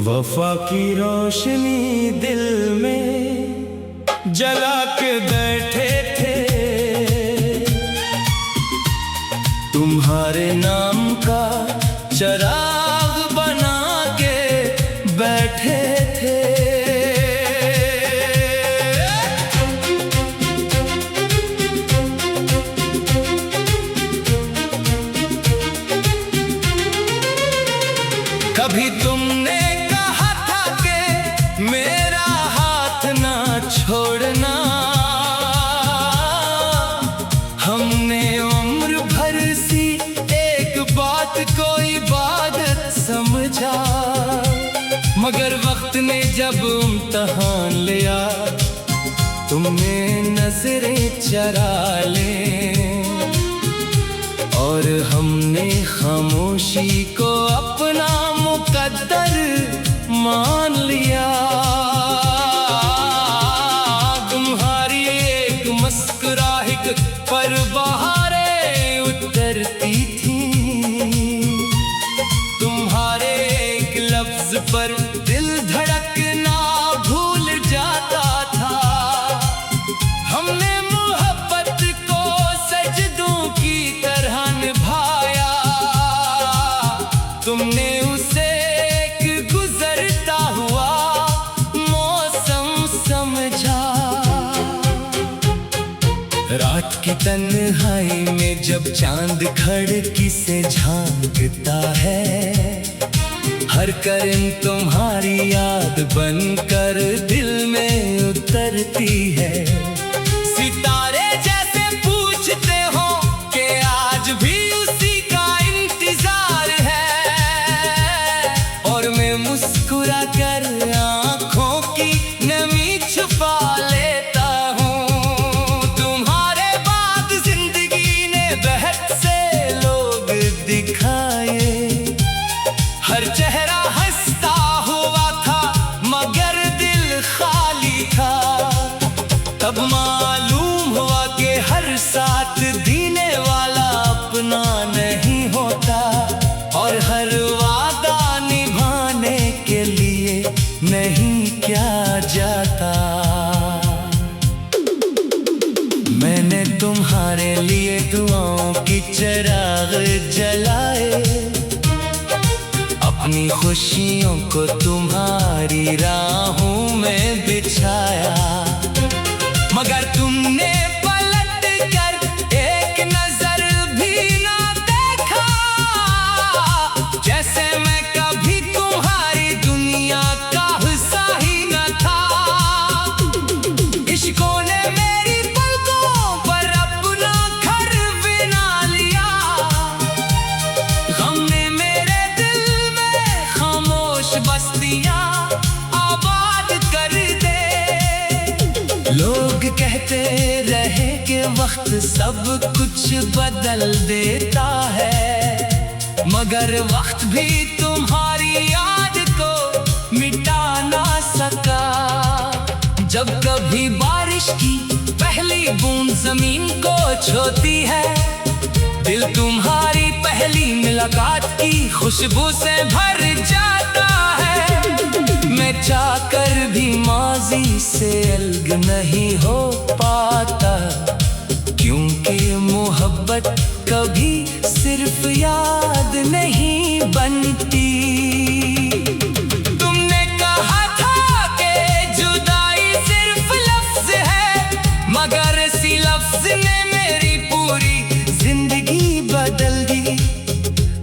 वफा की रोशनी दिल में जला के बैठे थे, तुम्हारे नाम का चिराग बना के बैठे थे। कभी तुमने कहा था कि मेरा हाथ ना छोड़ना, हमने उम्र भर सी एक बात को इबादत समझा, मगर वक्त ने जब इम्तिहान लिया, तुमने नजरें चरा ले और हमने खामोशी को अपना मुकद्दर मान लिया। तुम्हारी एक मुस्कुराहट पर बहारें उतरती थी, तुम्हारे एक लफ्ज पर दिल धड़कना भूल जाता था। हमने मोहब्बत को सजदों की तरह निभाया, तुमने उसे एक गुजरता हुआ मौसम समझा। रात की तन्हाई में जब चांद खिड़की से झांकता है, हर करम तुम्हारी याद बनकर दिल में उतरती है। सितारे जैसे पूछते हो कि आज भी उसी का इंतजार है, और मैं मुस्कुरा कर आंखों की नमी छुपा लेता हूँ। तुम्हारे बाद जिंदगी ने बहत से लोग दिखाए, हर चेहरा हंसता हुआ था मगर दिल खाली था। तब मालूम हुआ कि हर साथ देने वाला अपना नहीं होता, और हर वादा निभाने के लिए नहीं क्या जाता। मैंने तुम्हारे लिए दुआओं की चिराग जलाए, अपनी खुशियों को तुम्हारी राहों में बिछाया, मगर तुमने पलट कर एक नजर भी ना देखा। जैसे मैं कभी तुम्हारी दुनिया का हिस्सा ही न था। इश्कों ने मेरी पलकों पर अपना घर बना लिया, गम ने मेरे दिल में खामोश बस्तियां आबाद कर दे। लोग कहते रहे कि वक्त सब कुछ बदल देता है, मगर वक्त भी तुम्हारी याद को मिटा ना सका। जब कभी बारिश की पहली बूंद जमीन को छूती है, दिल तुम्हारी पहली मुलाकात की खुशबू से भर जाता है। मैं चाहकर भी माजी से अलग नहीं हो पाता, क्योंकि मोहब्बत कभी सिर्फ याद नहीं बनती। तुमने कहा था कि जुदाई सिर्फ लफ्ज है, मगर इसी लफ्ज ने मेरी पूरी जिंदगी बदल दी।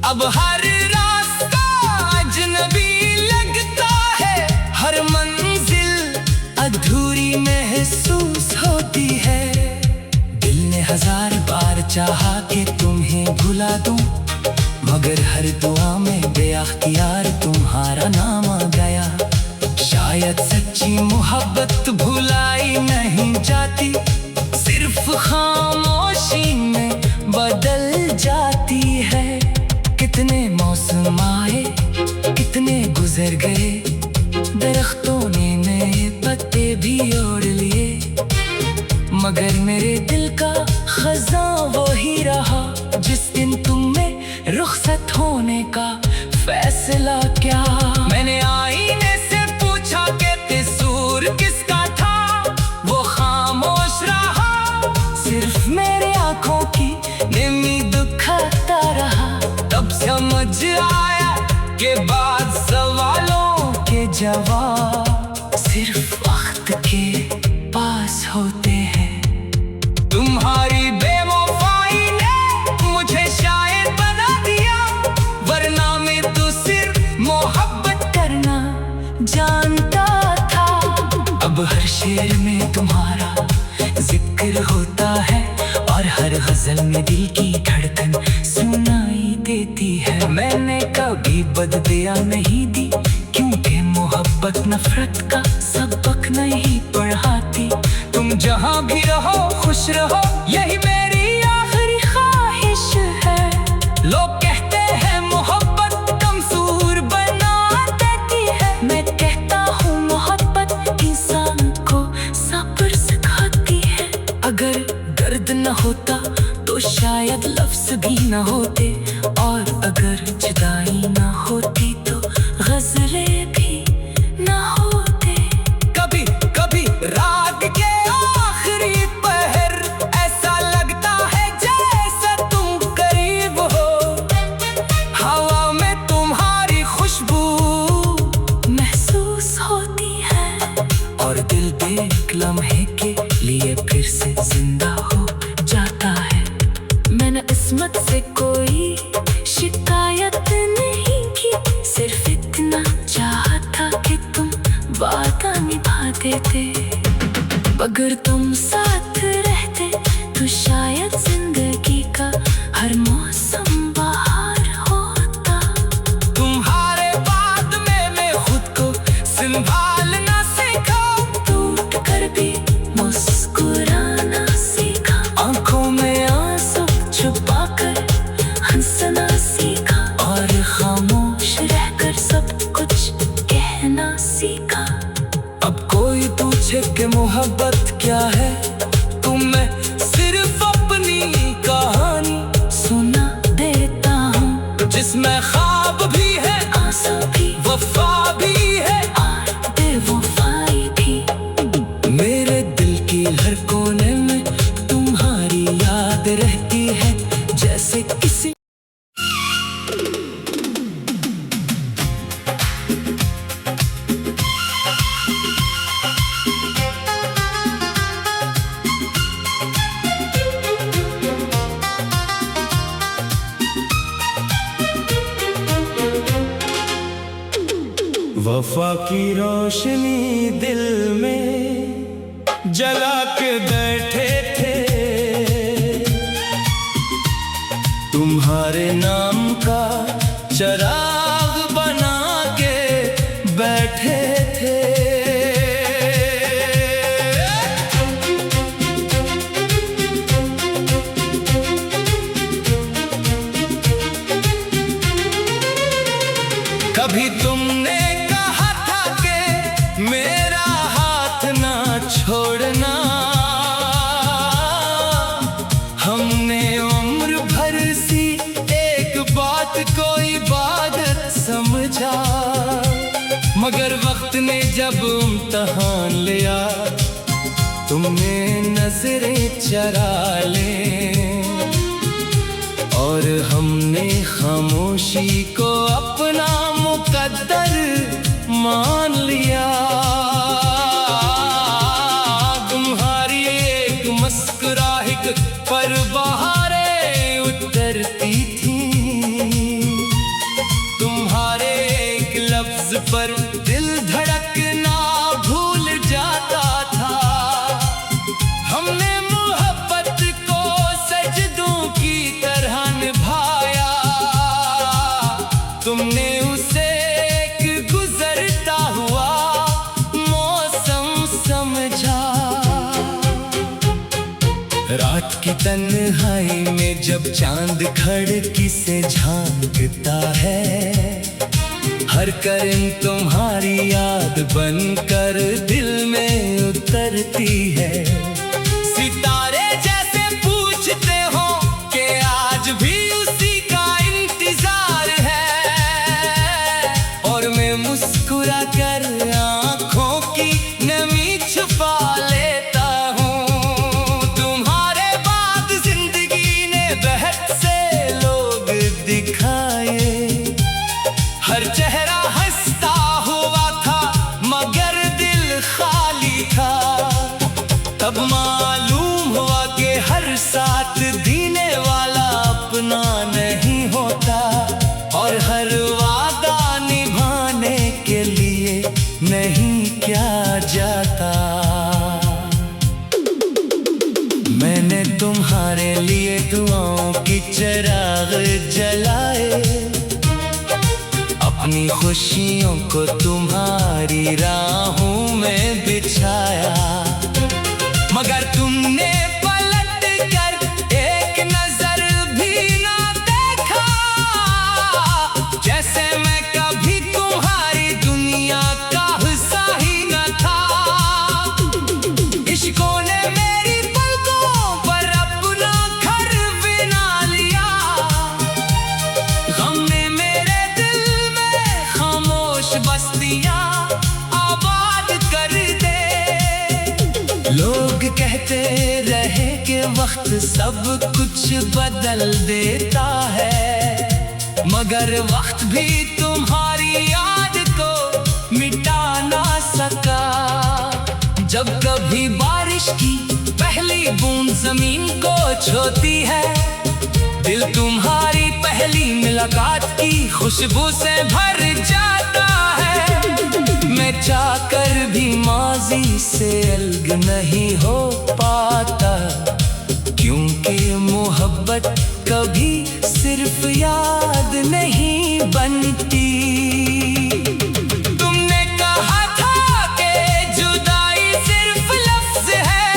अब हर रास्ता अजनबी लगता है, हर मंजिल अधूरी महसूस होती है। दिल ने हजार बार चाहा कि तुम्हें भुला दूं, मगर हर दुआ में बेअख्तियार तुम्हारा नाम आ गया। शायद सच्ची मोहब्बत भुलाई नहीं जाती, सिर्फ खामोशी में बदल जाती है। कितने होने का फैसला क्या। मैंने आईने से पूछा कि कसूर किसका था, वो खामोश रहा, सिर्फ मेरी आंखों की नमी दुखाता रहा। तब समझ आया कि बाद सवालों के जवाब सिर्फ वक्त के पास होते हैं। तुम्हारी बेवफाई ने मुझे शायर बना दिया, वरना मैं तो सिर्फ मोहब्बत करना जानता था। अब हर शेर में तुम्हारा जिक्र होता है और हर गजल में दिल की धड़कन सुनाई देती है। मैंने कभी बददिया नहीं दी, क्योंकि मोहब्बत नफरत का सबक नहीं पढ़ाती। तुम जहां भी रहो खुश रहो, यही मेरी आखिरी ख्वाहिश है। लोग कहते हैं मोहब्बत कमजोर बना देती है, मैं कहता हूँ मोहब्बत इंसान को सब्र सिखाती है। अगर दर्द न होता तो शायद लफ्ज भी न होते, और अगर जुदाई न होती तो गजलें भी न होते। कभी कभी रात के आखिरी पहर ऐसा लगता है जैसे तुम करीब हो, हवा में तुम्हारी खुशबू महसूस होती है, और दिल एक लम्हे के लिए फिर से जिंदा हो जाता है। मैंने किस्मत से कोई शिकायत नहीं की, सिर्फ इतना चाहा था कि तुम वादा निभा देते। अगर तुम साथ रहते तो शायद जिंदगी का हर मौसम बहार होता। तुम्हारे बाद में मैं खुद को संभालना सीखा, टूट कर भी मुस्कुराना सीखा, आंखों में आंसू छुपा कर हंसना सीखा, और खामोश रहकर सब कुछ कहना सीखा। अब कोई पूछे कि मोहब्बत क्या है, तो मैं सिर्फ अपनी कहानी सुना देता हूँ, जिसमें ख्वाब भी है, आंसू भी, वफा भी है, और बेवफाई भी। मेरे दिल की हर कोने में तुम्हारी याद रहती है, जैसे किसी वफा की रोशनी दिल में जला के बैठे थे, तुम्हारे नाम का चराग बना के बैठे थे। कभी तुमने कहा था कि मेरा हाथ ना छोड़ना, हमने उम्र भर सी एक बात को इबादत समझा, मगर वक्त ने जब इम्तिहान लिया, तुमने नजरें चरा ले, और हमने खामोशी को अपना मुकद्दर मान लिया। तुम्हारी एक मुस्कुराहट पर बहारें उतरती थी, तुम्हारे एक लफ्ज पर दिल धड़कना भूल जाता था। हमने मोहब्बत को सजदों की तरह निभाया, तुमने उसे एक गुजरता हुआ मौसम समझा। रात की तन्हाई में जब चांद खिड़की से झांकता है, हर करन तुम्हारी याद बनकर दिल में उतरती है। सितारे जैसे पूछते हो कि आज भी उसी का इंतजार है, लगाए, अपनी खुशियों को तुम्हारी राहों में बिछाया, मगर तुमने पलट कर एक नजर भी ना देखा, जैसे मैं कभी तुम्हारी दुनिया का हिस्सा ही न था। इश्कों ने मेरी पलकों पर अपना घर बना लिया, गम ने मेरे दिल में खामोश बस्तियां आबाद कर दे। लोग कहते रहे कि वक्त सब कुछ बदल देता है, मगर वक्त भी तुम्हारी याद को मिटा ना सका। जब कभी बारिश की पहली बूंद जमीन को छूती है, दिल तुम्हारी पहली मुलाकात की खुशबू से भर जाता है। मैं चाहकर भी माजी से अलग नहीं हो पाता, क्योंकि मोहब्बत कभी सिर्फ याद नहीं बनती। तुमने कहा था कि जुदाई सिर्फ लफ्ज है,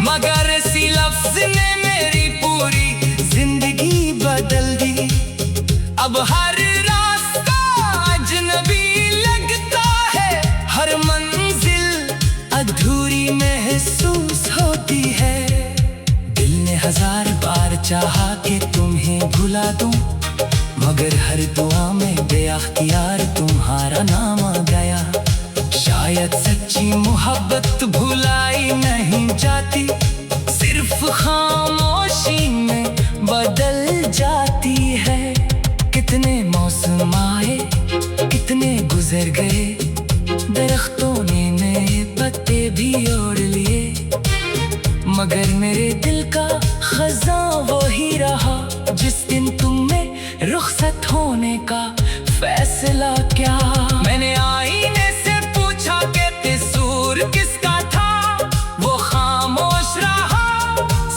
मगर इसी लफ्ज ने मेरी पूरी जिंदगी बदल दी। अब हर रास्ता अजनबी लगता है, हर मंजिल अधूरी महसूस होती है। दिल ने हजार बार चाहा कि तुम्हें भुला दूं, मगर हर दुआ में बेअख्तियार तुम्हारा नाम आ गया। शायद सच्ची मोहब्बत भुलाई नहीं जाती, सिर्फ खामोशी में बदल जाती है। कितने मौसम आए, कितने गुजर गए, दरख्तों ने नए पत्ते भी ओढ़ लिए, मगर मेरे दिल का खजां वो ही रहा। जिस दिन तुमने रुखसत होने का फैसला किया, मैंने आईने से पूछा कि कसूर किसका था, वो खामोश रहा,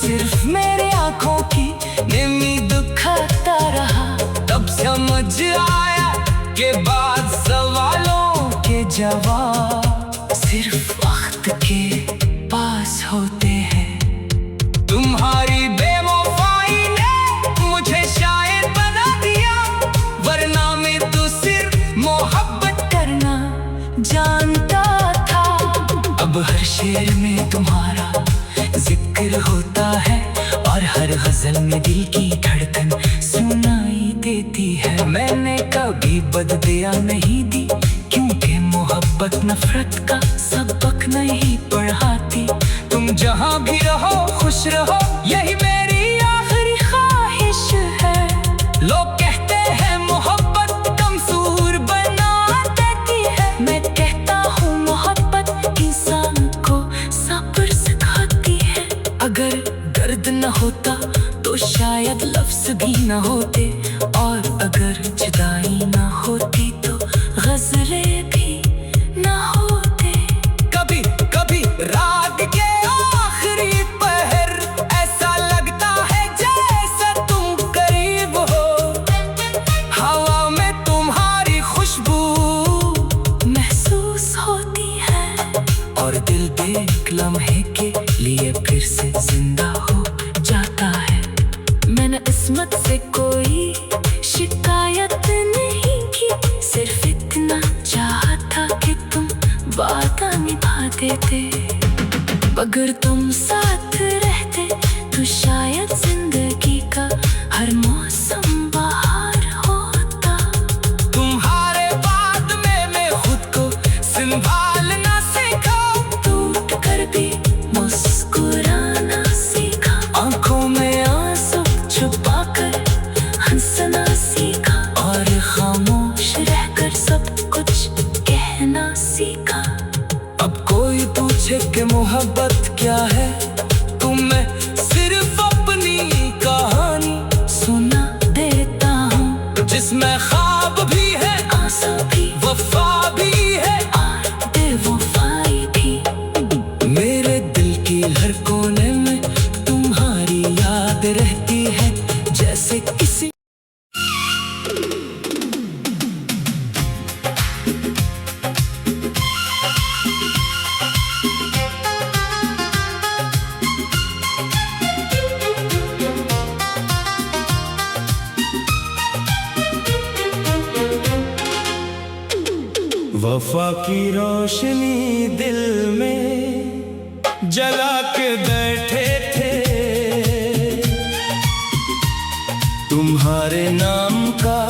सिर्फ मेरे आंखों की नमी दुखाता रहा। तब समझ आया कि बाद सवालों के जवाब सिर्फ वक्त के पास होते हैं। तुम्हारी बेवफाई ने मुझे शायर बना दिया, वरना मैं तो सिर्फ मोहब्बत करना जानता था। अब हर शेर में तुम्हारा जिक्र होता है, और हर गजल में दिल की धड़कन सुनाई देती है। मैंने कभी बददिया नहीं दी, क्योंकि मोहब्बत नफरत का सबक नहीं पढ़ाती। तुम जहाँ भी रहो खुश रहो, यही मेरी आखिरी ख्वाहिश है। लोग कहते हैं मोहब्बत कमजोर बना देती है, मैं कहता हूँ मोहब्बत इंसान को सब्र सिखाती है। अगर दर्द न होता तो शायद लफ्ज भी न होते, और अगर जुदाई न होती तो गजलें भी न होते। कभी कभी रात के आखिरी पहर ऐसा लगता है जैसे तुम करीब हो, हवा में तुम्हारी खुशबू महसूस होती है, और दिल एक लम्हे के लिए फिर से जिंदा हो जाता है। मैंने किस्मत से कोई शिकायत नहीं की, सिर्फ इतना चाहता कि तुम वादा निभा देते। अगर तुम साथ रहते तो शायद जिंदगी का हर मौसम बहार होता। तुम्हारे बाद में मैं खुद को संभालना सीखा, टूट कर भी मुस्कुराना सीखा, आंखों में आंसू छुपा कर हंसना सीखा, और खामोश रहकर सब कुछ कहना सीखा। अब कोई पूछे कि मोहब्बत क्या है, तो मैं सिर्फ अपनी कहानी सुना देता हूँ, जिसमें ख्वाब भी है, आंसू भी, वफा भी है, और बेवफाई भी। मेरे दिल की हर कोने में तुम्हारी याद रहती है, जैसे किसी वफा की रोशनी दिल में जला के बैठे थे, तुम्हारे नाम का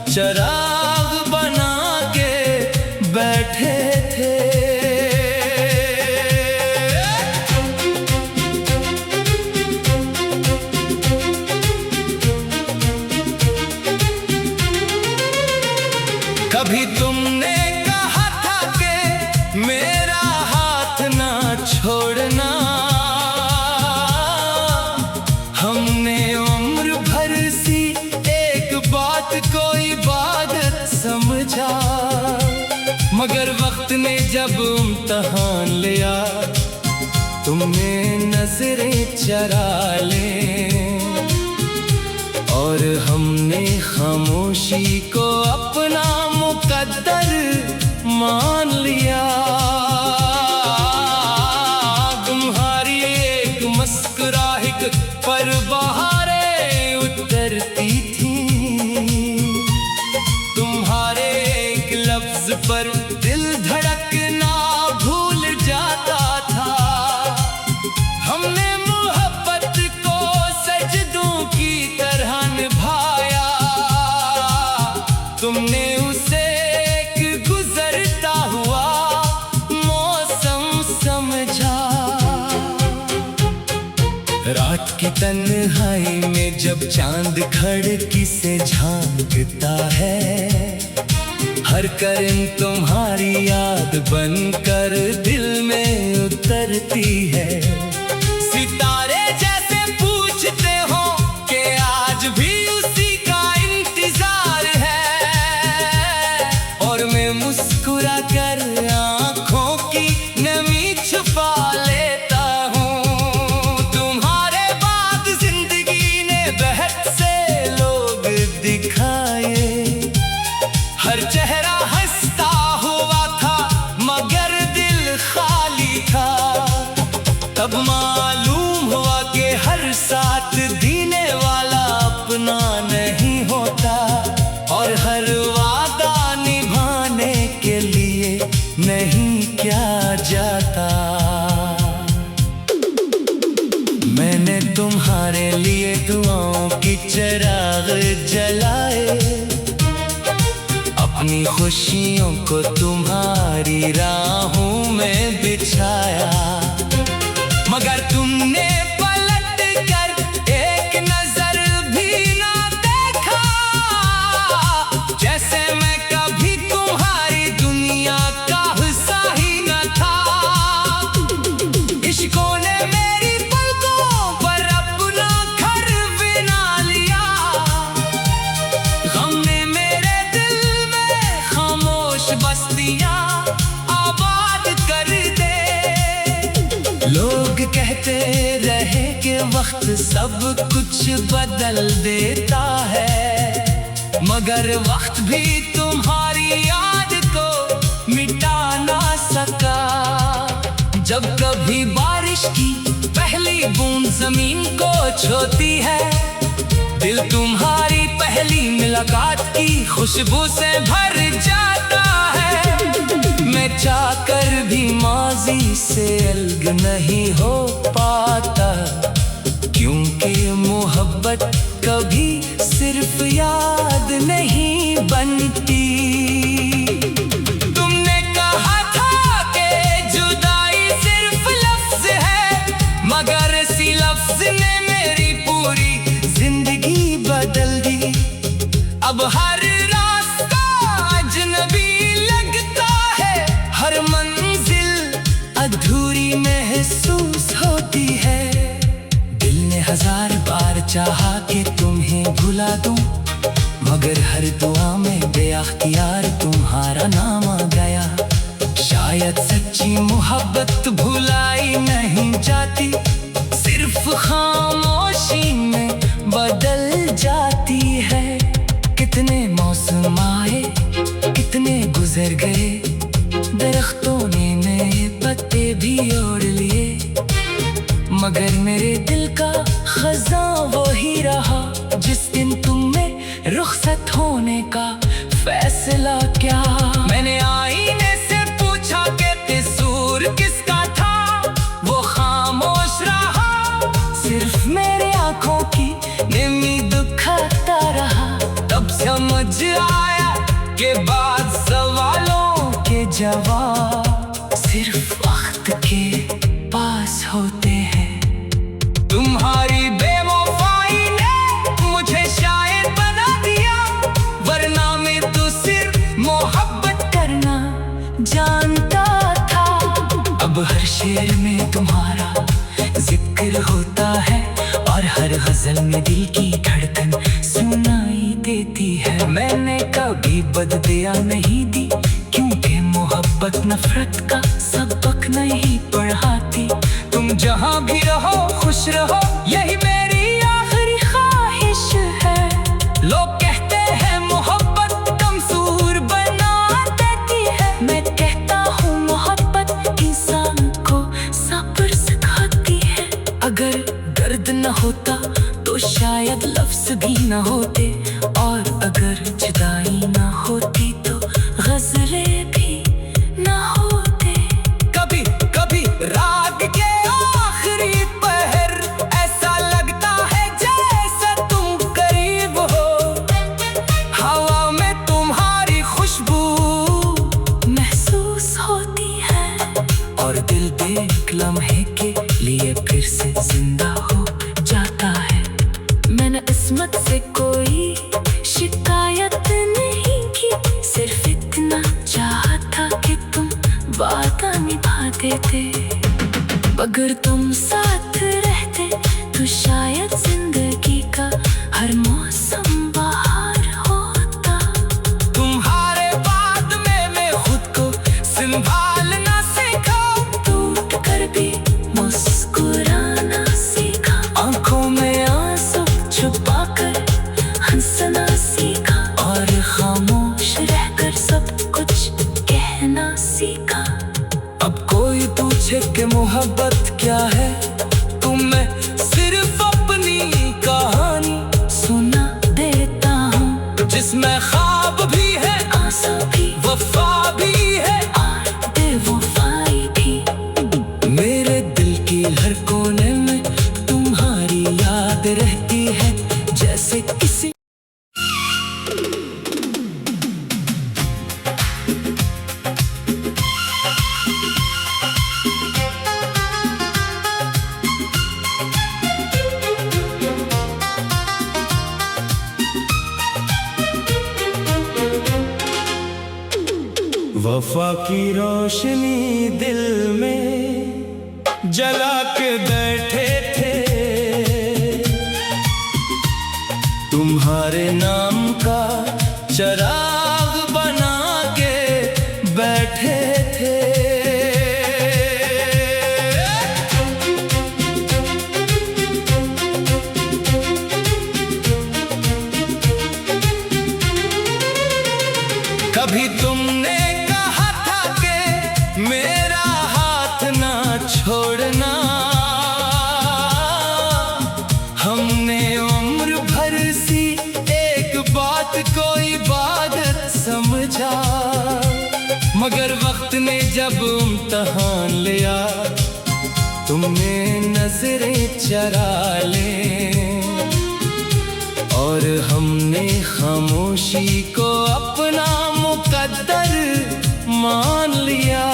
चिराग बना के बैठे थे। कभी तुमने मेरा हाथ ना छोड़ना, हमने उम्र भर सी एक बात को इबादत समझा, मगर वक्त ने जब इम्तिहान लिया, तुमने नजरें चरा ले और हमने खामोशी को अपना मुकद्दर मान लिया। तुम्हारी एक मुस्कुराहट पर बहारें उतरती थी, तुम्हारे एक लफ्ज पर दिल धड़कना भूल जाता था। हमने मोहब्बत को सजदों की तरह निभाया, तुमने उसे रात की तन्हाई में जब चांद खिड़की से झांकता है, हर करन तुम्हारी याद बनकर दिल में उतरती है। सितारे जैसे पूछते हो कि आज भी उसी का इंतजार है, और मैं मुस्कुरा कर आंखों की नमी छुपा लेता हूँ। हर चेहरा हंसता हुआ था मगर दिल खाली था, तब मालूम हुआ कि हर साथ देने वाला अपना नहीं होता, और हर वादा निभाने के लिए नहीं क्या जाता। मैंने तुम्हारे लिए दुआओं की चिराग जलाए, अपनी खुशियों को तुम्हारी राहों में बिछाया, मगर तुमने पलट कर एक नजर भी ना देखा, जैसे मैं कभी तुम्हारी दुनिया का हिस्सा ही न था। इश्कों ने मेरी पलकों पर अपना घर बना लिया, गम ने मेरे दिल में खामोश बस्तियां आबाद कर दे। लोग कहते रहे कि वक्त सब कुछ बदल देता है, मगर वक्त भी तुम्हारी याद को मिटा ना सका। जब कभी बारिश की पहली बूंद जमीन को छूती है, दिल तुम्हारी पहली मुलाकात की खुशबू से भर जाता है। मैं चाहकर भी माजी से अलग नहीं हो पाता, क्योंकि मोहब्बत कभी सिर्फ याद नहीं बनती। तुमने कहा था कि जुदाई सिर्फ लफ्ज है, मगर इसी लफ्ज ने मेरी पूरी जिंदगी बदल दी। अब हर रास्ता अजनबी लगता है, हर मंजिल अधूरी महसूस होती है। दिल ने 1000 बार चाहा कि तुम्हें भुला दूं, मगर हर दुआ में बेअख्तियार तुम्हारा नाम आ गया। शायद सच्ची मोहब्बत भुलाई नहीं जाती, सिर्फ खामोशी में बदल जाती है। कितने गुजर गए, दरख्तों ने नए पत्ते भी ओढ़ लिए, मगर मेरे दिल का खजां वो ही रहा जिस दिन तुम में रुखसत होने का फैसला क्या। मैंने आईने से पूछा कि कसूर किसका था, वो खामोश रहा, सिर्फ मेरे आंखों की नमी दुखाता रहा। तब समझ आया कि बाद सवालों के जवाब सिर्फ वक्त के पास होते हैं। तुम्हारी बेवफाई ने मुझे शायर बना दिया, वरना मैं तो सिर्फ मोहब्बत करना जानता था। अब हर शेर में तुम्हारा जिक्र होता है और हर गजल में दिल की धड़कन सुनाई देती है। मैंने कभी बददिया नहीं दी, क्योंकि मोहब्बत नफरत का सबक नहीं पढ़ाती। तुम जहाँ भी रहो खुश रहो, यही मेरी आखिरी ख्वाहिश है। लोग कहते हैं मोहब्बत कमजोर बना देती है, मैं कहता हूँ मोहब्बत इंसान को सब्र सिखाती है। अगर दर्द न होता तो शायद लफ्ज भी न होते, और अगर जुदाई न होती तो गजलें भी न होते। कभी कभी रात के आखिरी पहर ऐसा लगता है जैसे तुम करीब हो, हवा में तुम्हारी खुशबू महसूस होती है, और दिल एक लम्हे के लिए फिर से जिंदा हो जाता है। मैंने किस्मत से कोई शिकायत नहीं की, सिर्फ इतना चाहा था कि तुम वादा निभा देते। अगर तुम साथ रहते तो शायद जिंदगी का हर मौसम बहार होता। तुम्हारे बाद में मैं खुद को संभालना सीखा, टूट कर भी मुस्कुराना सीखा, आंखों में आंसू छुपा कर हंसना सीखा, और खामोश रहकर सब कुछ कहना सीखा। अब कोई पूछे कि मोहब्बत क्या है, तो मैं सिर्फ अपनी कहानी सुना देता हूँ, जिसमें ख्वाब भी है, आसा भी, वफा भी है, और बेवफाई भी। मेरे दिल की हर कोने में तुम्हारी याद रहती है, जैसे किसी वफा की रोशनी दिल में जला के बैठे थे, तुम्हारे नाम का चराग बना के बैठे थे। कभी तुमने मेरा हाथ ना छोड़ना, हमने उम्र भर सी एक बात को इबादत समझा, मगर वक्त ने जब इम्तहान लिया, तुमने नजरें चरा ले, और हमने खामोशी को अपना मुकद्दर मान लिया।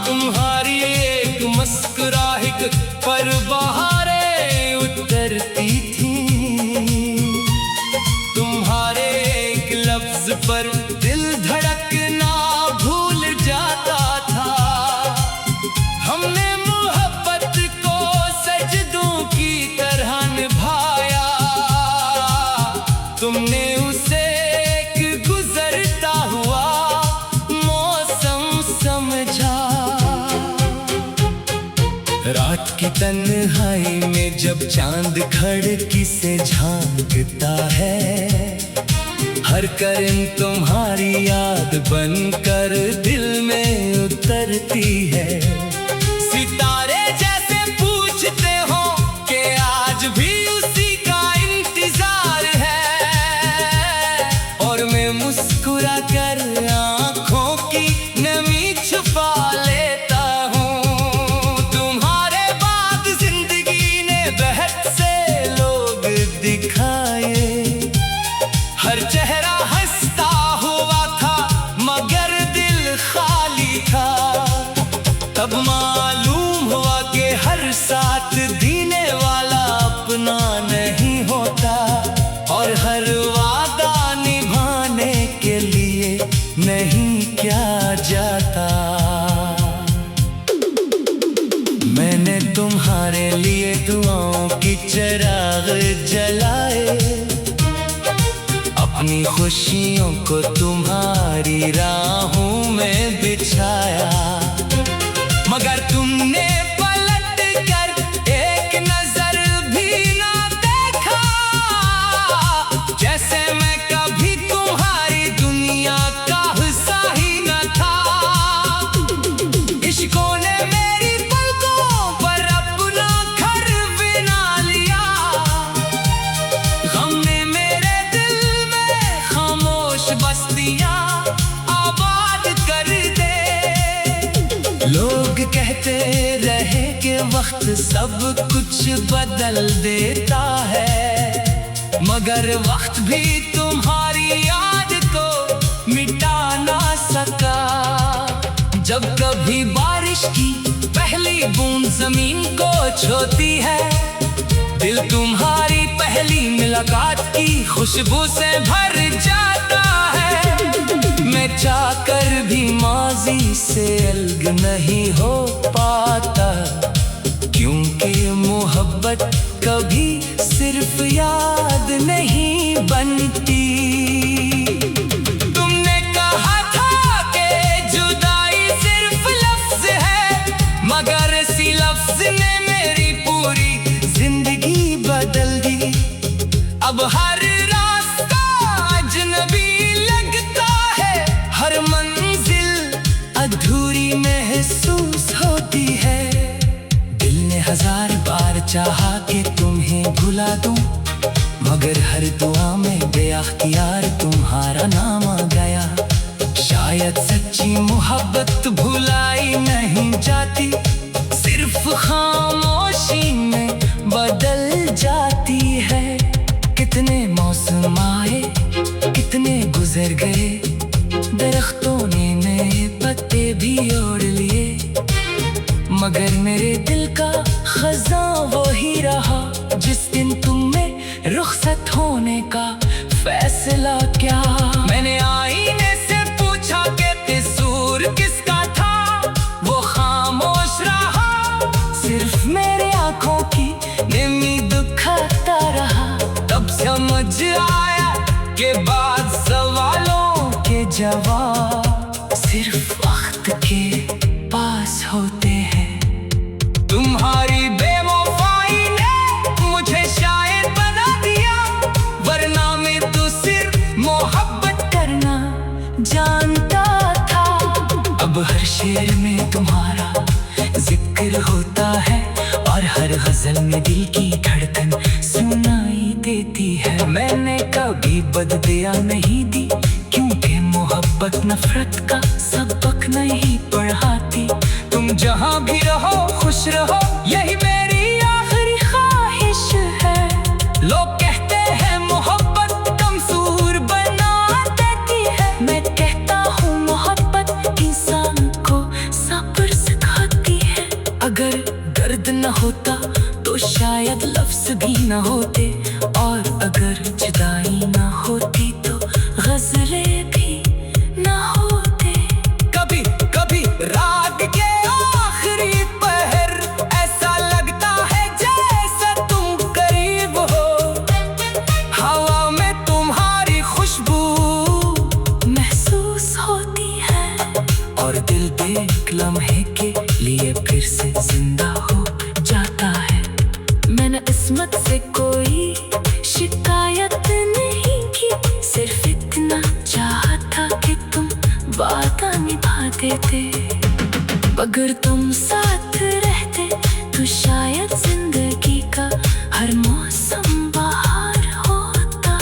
तुम्हारी एक मुस्कुराहट पर बहारें उतरती थी, तुम्हारे एक लफ्ज पर दिल धड़कना भूल जाता था। हमने मोहब्बत को सजदों की तरह निभाया, तुमने उसे रात की तन्हाई में जब चांद खिड़की से झांकता है, हर हर करन तुम्हारी याद बनकर दिल में उतरती है। सितारे जैसे पूछते हो कि आज भी उसी का इंतजार है, और मैं मुस्कुरा कर आंखों की नमी छुपा लेता हूँ। तुम्हारे बाद जिंदगी ने बहत से लोग दिखाए, हर चेहरा हंसता हुआ था मगर दिल खाली था। तब मालूम हुआ कि हर साथ देने वाला अपना नहीं होता, और हर वादा निभाने के लिए नहीं क्या जाता। मैंने तुम्हारे लिए दुआओं की चिराग जलाए, अपनी खुशियों को तुम्हारी राहों में बिछाया, मगर तुमने पलट कर एक नजर भी ना देखा। जैसे मैं कभी तुम्हारी दुनिया का हिस्सा ही न था। इश्कों ने मेरी पलकों पर अपना घर बना लिया, गम ने मेरे दिल में खामोश बस्तियां आबाद कर दे। लोग कहते रहे कि वक्त सब कुछ बदल देता है, मगर वक्त भी तुम्हारी याद को मिटा ना सका। जब कभी बारिश की पहली बूंद जमीन को छूती है, दिल तुम्हारी पहली मुलाकात की खुशबू से भर जाता है। मैं चाहकर भी माजी से अलग नहीं हो पाता, क्योंकि मोहब्बत कभी सिर्फ याद नहीं बनती। तुमने कहा था कि जुदाई सिर्फ लफ्ज है, मगर इसी लफ्ज ने मेरी पूरी जिंदगी बदल दी। अब हर रास्ता अजनबी लगता है, हर मंजिल अधूरी महसूस होती है। दिल ने 1000 बार चाहा कि तुम्हें भुला दूं, मगर हर दुआ में बेअख्तियार तुम्हारा नाम आ गया। शायद सच्ची मोहब्बत भुलाई नहीं जाती, सिर्फ खामोशी में बदल जाती है। कितने मौसम आए, कितने गुजर गए, दरख्तों ने नए पत्ते भी ओढ़ लिए, मगर मेरे दिल का खजां वो ही रहा। जिस दिन तुमने रुखसत होने का फैसला किया, मैंने आईने से पूछा कि कसूर किसका था, वो खामोश रहा, सिर्फ मेरे आंखों की नमी दुखाता रहा। तब समझ आया कि बाद सवालों के जवाब सिर्फ वक्त के पास होते हैं। तुम्हारी बेवफाई ने मुझे शायर बना दिया, वरना मैं तो सिर्फ मोहब्बत करना जानता था। अब हर शेर में तुम्हारा जिक्र होता है, और हर गजल में दिल की धड़कन सुनाई देती है। मैंने कभी बददिया नहीं दी, क्योंकि मोहब्बत नफरत का सबक नहीं पढ़ाती। तुम जहाँ भी रहो खुश रहो, यही मेरी आखिरी ख्वाहिश है। लोग कहते हैं मोहब्बत कमजोर बना देती है, मैं कहता हूँ मोहब्बत इंसान को सब्र सिखाती है। अगर दर्द न होता तो शायद लफ्ज भी न होते, और अगर जुदाई न होती तो गजलें भी न होते। कभी कभी रात के आखिरी अगर तुम साथ रहते तो शायद जिंदगी का हर मौसम बहार होता।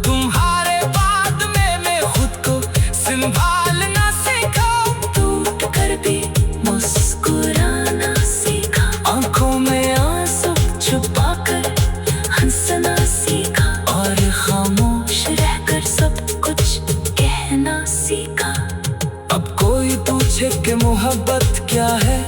तुम्हारे बाद में मैं खुद को संभालना सीखा, टूट कर भी मुस्कुराना सीखा, आंखों में आंसू छुपा कर हंसना सीखा, और खामोश रहकर सब कुछ कहना सीखा। अब कोई पूछे कि मोहब्बत क्या है,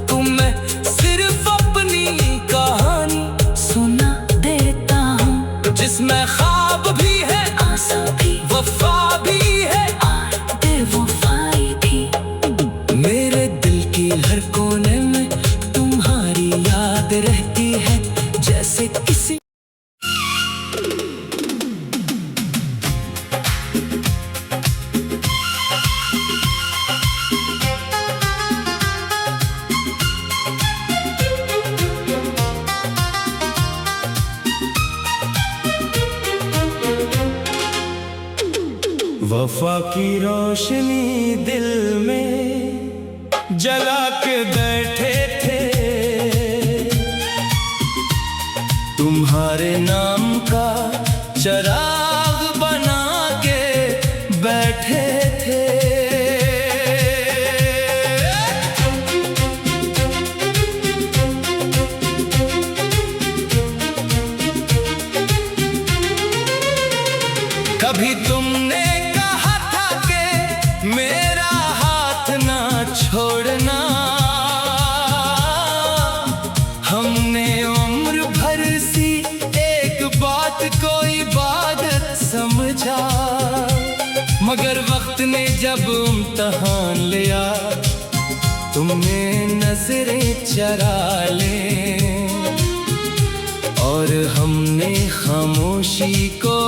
तो मैं सिर्फ अपनी कहानी सुना देता हूँ, जिसमें ख्वाब भी है, आसा भी, वफा भी है, और बेवफाई भी। मेरे दिल की हर कोने में तुम्हारी याद रहती है, जैसे किसी वफा की रोशनी दिल में जला के बैठे थे, तुम्हारे नाम का चराग बना के बैठे थे। कभी तुमने कहा था कि मेरा हाथ ना छोड़ना, हमने उम्र भर सी एक बात को इबादत समझा, मगर वक्त ने जब इम्तहान लिया, तुमने नजरें चरा ले, और हमने खामोशी को